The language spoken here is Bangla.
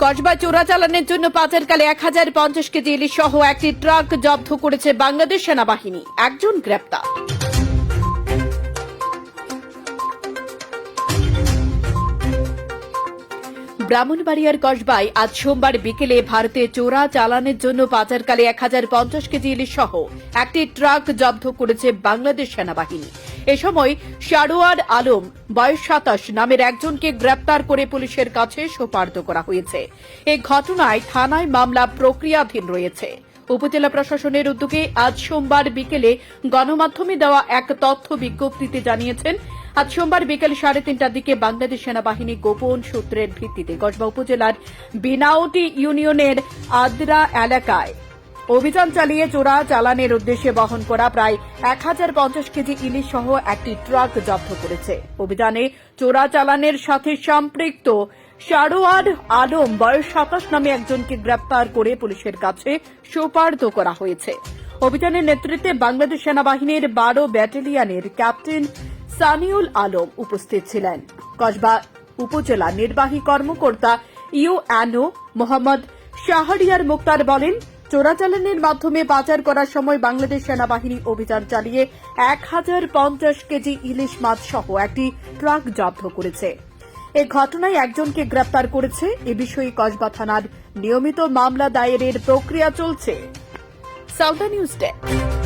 কসবা চোরাচালানের জন্য পাচারকালে 1050 কেজি ইলিশ সহ একটি ট্রাক জব্দ করেছে বাংলাদেশ সেনাবাহিনী। একজন গ্রেপ্তার। ব্রাহ্মণবাড়িয়ার কসবায় আজ সোমবার বিকেলে ভারতে চোরা চালানের জন্য পাচারকালে 1050 কেজি ইলিশ সহ একটি ট্রাক জব্দ করেছে বাংলাদেশ সেনাবাহিনী। এ সময় সারোয়ার আলম বয়স 27 নামের একজনকে গ্রেপ্তার করে পুলিশের কাছে সোপর্দ করা হয়েছে। এই ঘটনায় থানায় মামলা প্রক্রিয়াধীন রয়েছে। উপজেলা প্রশাসনের উদ্যোগে আজ সোমবার বিকেলে গণমাধ্যমে দেওয়া এক তথ্য বিজ্ঞপ্তিতে জানিয়েছেন, আজ সোমবার বিকেল 3:30টার দিকে বাংলাদেশ সেনাবাহিনী গোপন সূত্রের ভিত্তিতে কসবা উপজেলার বিনাউটি ইউনিয়নের আদ্রা এলাকায় অভিযান চালিয়ে চোরা চালানের উদ্দেশ্যে বহন করা প্রায় 1050 কেজি ইলিশ সহ একটি ট্রাক জব্দ করেছে। অভিযানে চোরা চালানের সাথে সম্পৃক্ত সারোয়ার আলম বয়স 27 নামে একজনকে গ্রেপ্তার করে পুলিশের কাছে সোপর্দ করা হয়েছে। অভিযানের নেতৃত্বে বাংলাদেশ সেনাবাহিনীর 12 ব্যাটালিয়নের ক্যাপ্টেন সানিউল আলম উপস্থিত ছিলেন। কসবা উপজেলা নির্বাহী কর্মকর্তা ইউএনও মোহাম্মদ শাহরিয়ার মুক্তার বলেন, চোরাচালানের মাধ্যমে পাচার করার সময় বাংলাদেশ সেনাবাহিনী অভিযান চালিয়ে 1050 কেজি ইলিশ মাছ সহ একটি ট্রাক জব্দ করেছে। এ ঘটনায় একজনকে গ্রেপ্তার করেছে। এ বিষয়ে কসবা থানার নিয়মিত মামলা দায়েরের প্রক্রিয়া চলছে। South news desk.